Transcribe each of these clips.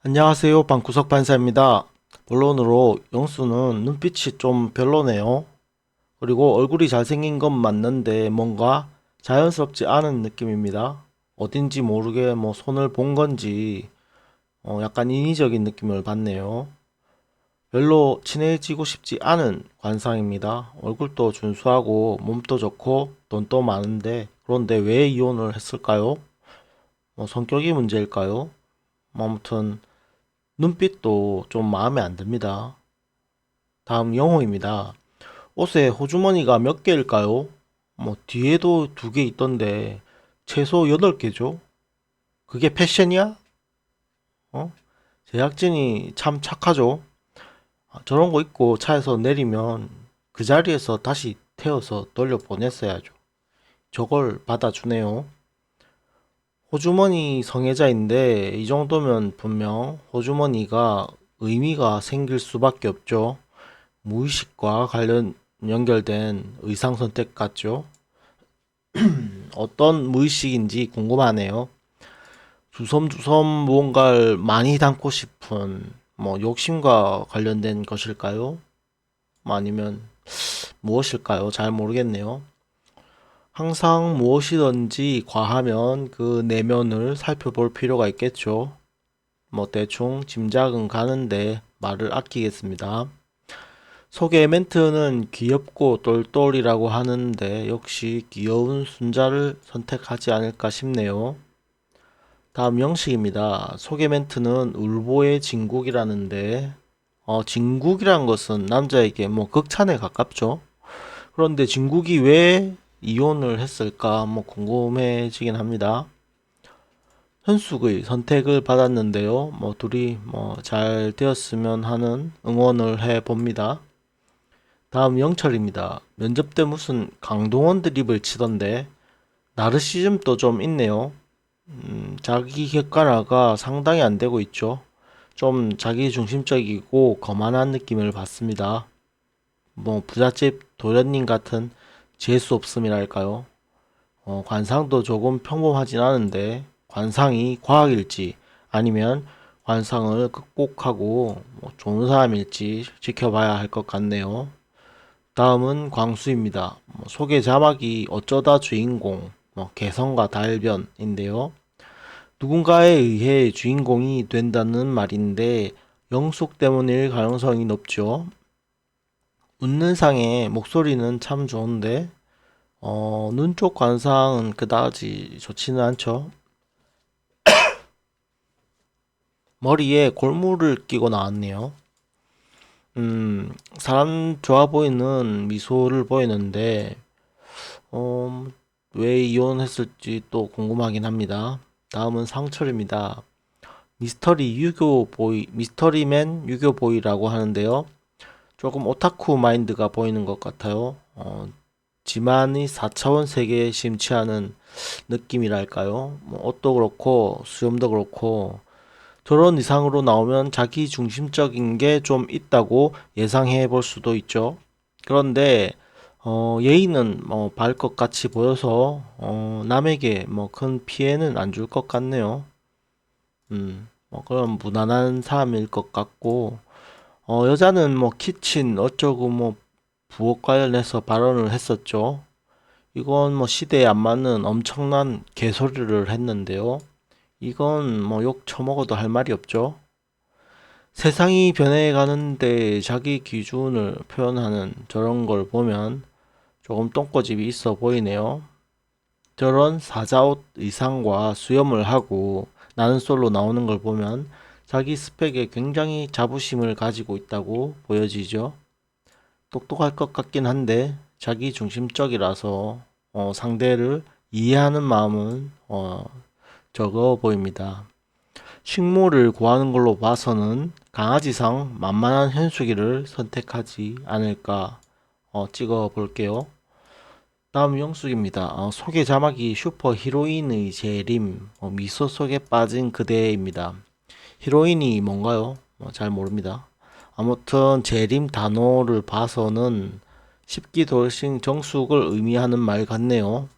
안녕하세요. 방구석 판사입니다. 본론으로 영수는 눈빛이 좀 별로네요. 그리고 얼굴이 잘생긴 건 맞는데 뭔가 자연스럽지 않은 느낌입니다. 어딘지 모르게 손을 본 건지 약간 인위적인 느낌을 받네요. 별로 친해지고 싶지 않은 관상입니다. 얼굴도 준수하고 몸도 좋고 돈도 많은데 그런데 왜 이혼을 했을까요? 성격이 문제일까요? 아무튼 눈빛도 좀 마음에 안 듭니다. 다음 영호입니다. 옷에 호주머니가 몇 개일까요? 뒤에도 두 개 있던데 최소 8개죠? 그게 패션이야? 어? 제작진이 참 착하죠? 저런 거 입고 차에서 내리면 그 자리에서 다시 태워서 돌려보냈어야죠. 저걸 받아주네요. 호주머니 성애자인데 이 정도면 분명 호주머니가 의미가 생길 수밖에 없죠. 무의식과 관련 연결된 의상 선택 같죠? 어떤 무의식인지 궁금하네요. 주섬주섬 무언가를 많이 담고 싶은 욕심과 관련된 것일까요? 아니면 무엇일까요? 잘 모르겠네요. 항상 무엇이든지 과하면 그 내면을 살펴볼 필요가 있겠죠. 대충 짐작은 가는데 말을 아끼겠습니다. 소개 멘트는 귀엽고 똘똘이라고 하는데 역시 귀여운 순자를 선택하지 않을까 싶네요. 다음 영식입니다. 소개 멘트는 울보의 진국이라는데 진국이란 것은 남자에게 극찬에 가깝죠. 그런데 진국이 왜 이혼을 했을까 궁금해지긴 합니다. 현숙의 선택을 받았는데요. 둘이 잘 되었으면 하는 응원을 해 봅니다. 다음 영철입니다. 면접 때 무슨 강동원 드립을 치던데 나르시즘도 좀 있네요. 자기 객관화가 상당히 안 되고 있죠. 좀 자기 중심적이고 거만한 느낌을 받습니다. 부잣집 도련님 같은 재수 없음이랄까요. 관상도 조금 평범하진 않은데 관상이 과학일지 아니면 관상을 극복하고 좋은 사람일지 지켜봐야 할 것 같네요. 다음은 광수입니다. 소개 자막이 어쩌다 주인공, 개성과 달변인데요. 누군가에 의해 주인공이 된다는 말인데 영숙 때문일 가능성이 높죠. 웃는 상의 목소리는 참 좋은데 눈 쪽 관상은 그다지 좋지는 않죠. 머리에 골무를 끼고 나왔네요. 사람 좋아 보이는 미소를 보이는데 어, 왜 이혼했을지 또 궁금하긴 합니다. 다음은 상철입니다. 미스터리 유교 보이, 미스터리맨 유교 보이라고 하는데요. 조금 오타쿠 마인드가 보이는 것 같아요. 지만이 4차원 세계에 심취하는 느낌이랄까요? 옷도 그렇고 수염도 그렇고 저런 이상으로 나오면 자기 중심적인 게 좀 있다고 예상해 볼 수도 있죠. 그런데 예의는 바를 것 같이 보여서 남에게 큰 피해는 안 줄 것 같네요. 그럼 무난한 사람일 것 같고 여자는 키친 어쩌고 부엌 관련해서 발언을 했었죠. 이건 시대에 안 맞는 엄청난 개소리를 했는데요. 이건 욕 처먹어도 할 말이 없죠. 세상이 변해가는데 자기 기준을 표현하는 저런 걸 보면 조금 똥꼬집이 있어 보이네요. 저런 사자옷 의상과 수염을 하고 나는 솔로 나오는 걸 보면 자기 스펙에 굉장히 자부심을 가지고 있다고 보여지죠. 똑똑할 것 같긴 한데 자기 중심적이라서 상대를 이해하는 마음은 적어 보입니다. 식모를 구하는 걸로 봐서는 강아지상 만만한 현숙이를 선택하지 않을까 찍어 볼게요. 다음 영숙입니다. 소개 자막이 슈퍼 히로인의 재림, 미소 속에 빠진 그대입니다. 히로인이 뭔가요? 잘 모릅니다. 아무튼 재림 단어를 봐서는 십기 돌싱 정숙을 의미하는 말 같네요.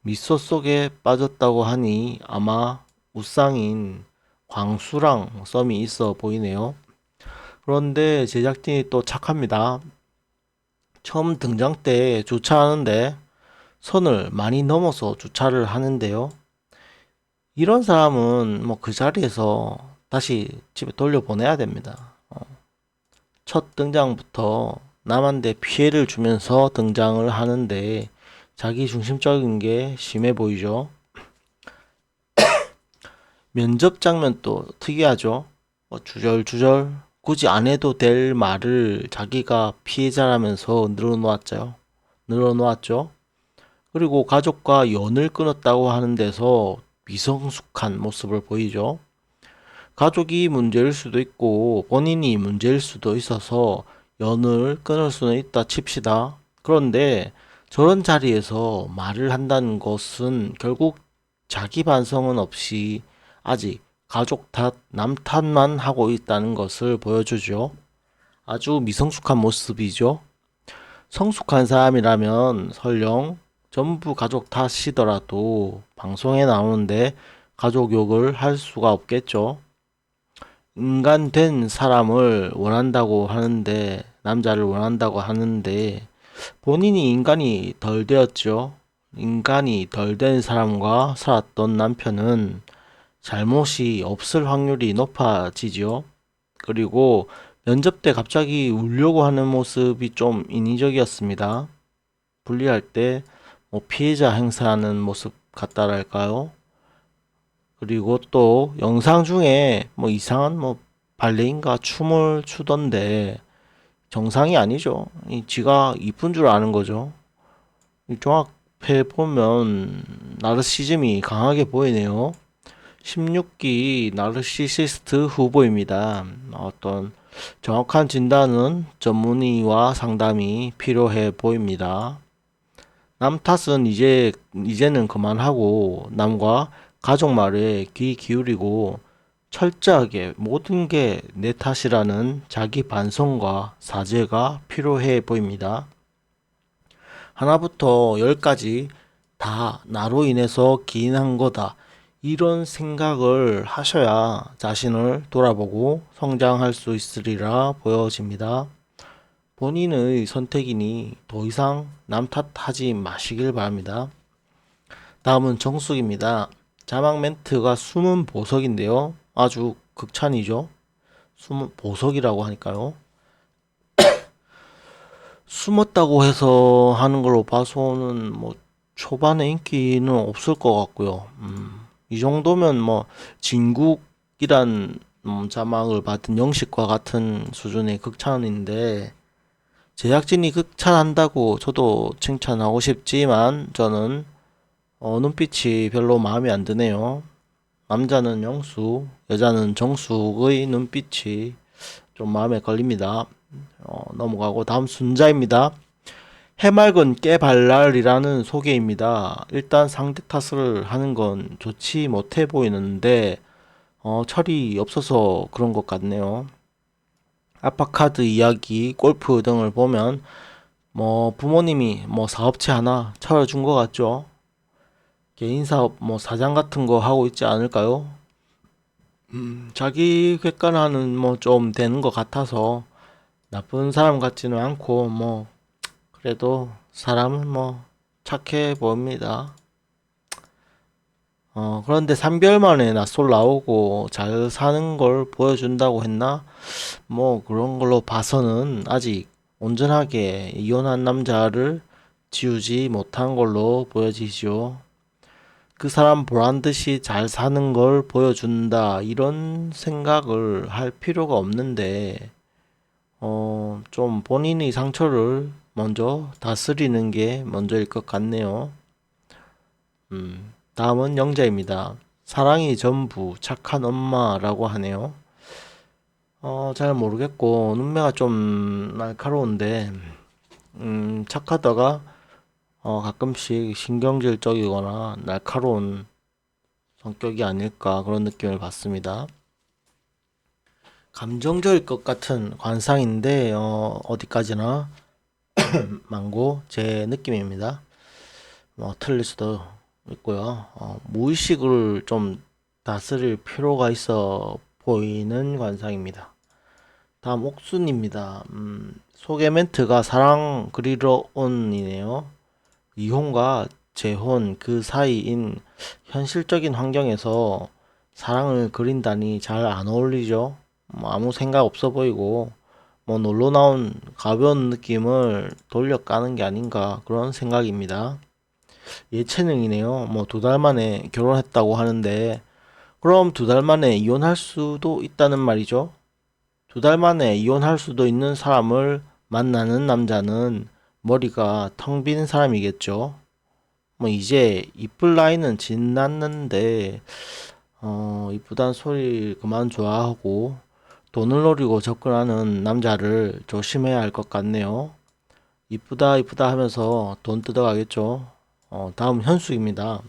미소 속에 빠졌다고 하니 아마 우상인 광수랑 썸이 있어 보이네요. 그런데 제작진이 또 착합니다. 처음 등장 때 주차하는데 선을 많이 넘어서 주차를 하는데요. 이런 사람은 뭐 그 자리에서 다시 집에 돌려보내야 됩니다. 첫 등장부터 남한테 피해를 주면서 등장을 하는데 자기 중심적인 게 심해 보이죠. 면접 장면도 특이하죠. 주절주절 굳이 안 해도 될 말을 자기가 피해자라면서 늘어놓았죠. 그리고 가족과 연을 끊었다고 하는 데서 미성숙한 모습을 보이죠. 가족이 문제일 수도 있고 본인이 문제일 수도 있어서 연을 끊을 수는 있다 칩시다. 그런데 저런 자리에서 말을 한다는 것은 결국 자기 반성은 없이 아직 가족 탓, 남 탓만 하고 있다는 것을 보여주죠. 아주 미성숙한 모습이죠. 성숙한 사람이라면 설령 전부 가족 탓이더라도 방송에 나오는데 가족 욕을 할 수가 없겠죠. 인간 된 사람을 원한다고 하는데, 남자를 원한다고 하는데, 본인이 인간이 덜 되었죠. 인간이 덜 된 사람과 살았던 남편은 잘못이 없을 확률이 높아지죠. 그리고 면접 때 갑자기 울려고 하는 모습이 좀 인위적이었습니다. 분리할 때 뭐 피해자 행사하는 모습 같다랄까요? 그리고 또 영상 중에 뭐 이상한 뭐 발레인가 춤을 추던데 정상이 아니죠. 지가 이쁜 줄 아는 거죠. 종합해 보면 나르시즘이 강하게 보이네요. 16기 나르시시스트 후보입니다. 어떤 정확한 진단은 전문의와 상담이 필요해 보입니다. 남 탓은 이제는 그만하고 남과 가족 말에 귀 기울이고 철저하게 모든 게 내 탓이라는 자기 반성과 사죄가 필요해 보입니다. 하나부터 열까지 다 나로 인해서 기인한 거다. 이런 생각을 하셔야 자신을 돌아보고 성장할 수 있으리라 보여집니다. 본인의 선택이니 더 이상 남 탓하지 마시길 바랍니다. 다음은 정숙입니다. 자막 멘트가 숨은 보석인데요. 아주 극찬이죠. 숨은 보석이라고 하니까요. 숨었다고 해서 하는 걸로 봐서는 뭐 초반에 인기는 없을 것 같고요. 이 정도면 뭐 진국이란 자막을 받은 영식과 같은 수준의 극찬인데 제작진이 극찬한다고 저도 칭찬하고 싶지만 저는 눈빛이 별로 마음에 안 드네요. 남자는 영수, 여자는 정숙의 눈빛이 좀 마음에 걸립니다. 넘어가고 다음 순자입니다. 해맑은 깨발랄이라는 소개입니다. 일단 상대 탓을 하는 건 좋지 못해 보이는데 철이 없어서 그런 것 같네요. 아파카드 이야기, 골프 등을 보면 뭐 부모님이 뭐 사업체 하나 차려준 것 같죠? 개인 사업 뭐 사장 같은 거 하고 있지 않을까요? 자기 객관화는 뭐 좀 되는 것 같아서 나쁜 사람 같지는 않고 뭐 그래도 사람은 뭐 착해 보입니다. 그런데 3개월 만에 낯설 나오고 잘 사는 걸 보여준다고 했나? 뭐 그런 걸로 봐서는 아직 온전하게 이혼한 남자를 지우지 못한 걸로 보여지죠. 그 사람 보란 듯이 잘 사는 걸 보여준다 이런 생각을 할 필요가 없는데 좀 본인의 상처를 먼저 다스리는 게 먼저일 것 같네요. 다음은 영자입니다. 사랑이 전부 착한 엄마라고 하네요. 잘 모르겠고 눈매가 좀 날카로운데 착하다가 가끔씩 신경질적이거나 날카로운 성격이 아닐까 그런 느낌을 받습니다. 감정적일 것 같은 관상인데 어디까지나 망고 제 느낌입니다. 틀릴 수도 있고요. 무의식을 좀 다스릴 필요가 있어 보이는 관상입니다. 다음 옥순입니다. 소개 멘트가 사랑 그리러 온이네요. 이혼과 재혼 그 사이인 현실적인 환경에서 사랑을 그린다니 잘 안 어울리죠. 아무 생각 없어 보이고 놀러 나온 가벼운 느낌을 돌려 까는 게 아닌가 그런 생각입니다. 예체능이네요. 2달 만에 결혼했다고 하는데 그럼 2달 만에 이혼할 수도 있다는 말이죠. 2달 만에 이혼할 수도 있는 사람을 만나는 남자는 머리가 텅 빈 사람이겠죠. 이제 이쁠 나이는 지났는데 이쁘단 소리 그만 좋아하고 돈을 노리고 접근하는 남자를 조심해야 할 것 같네요. 이쁘다 이쁘다 하면서 돈 뜯어가겠죠. 다음 현숙입니다.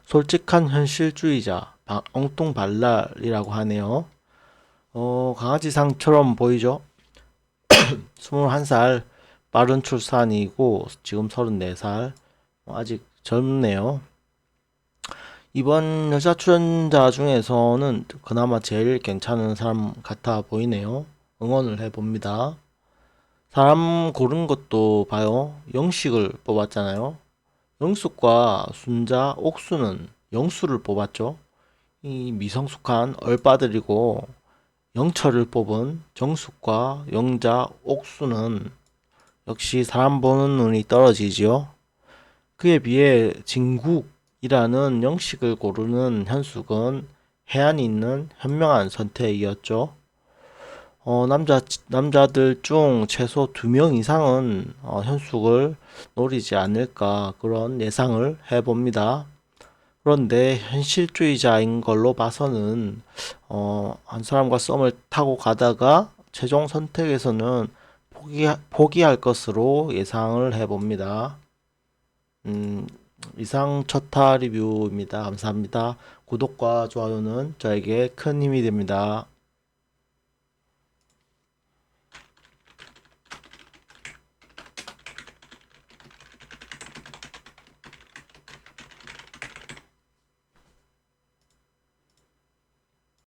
솔직한 현실주의자, 엉뚱발랄이라고 하네요. 강아지상처럼 보이죠? 21살, 빠른 출산이고 지금 34살, 아직 젊네요. 이번 여자 출연자 중에서는 그나마 제일 괜찮은 사람 같아 보이네요. 응원을 해봅니다. 사람 고른 것도 봐요. 영식을 뽑았잖아요. 영숙과 순자, 옥수는 영수를 뽑았죠. 이 미성숙한 얼빠들이고 영철을 뽑은 정숙과 영자, 옥수는 역시 사람 보는 눈이 떨어지지요. 그에 비해 진국이라는 영식을 고르는 현숙은 해안이 있는 현명한 선택이었죠. 남자들 중 최소 2명 이상은 현숙을 노리지 않을까 그런 예상을 해봅니다. 그런데 현실주의자인 걸로 봐서는 한 사람과 썸을 타고 가다가 최종 선택에서는 포기할 것으로 예상을 해봅니다. 음, 이상 첫타 리뷰입니다. 감사합니다. 구독과 좋아요는 저에게 큰 힘이 됩니다.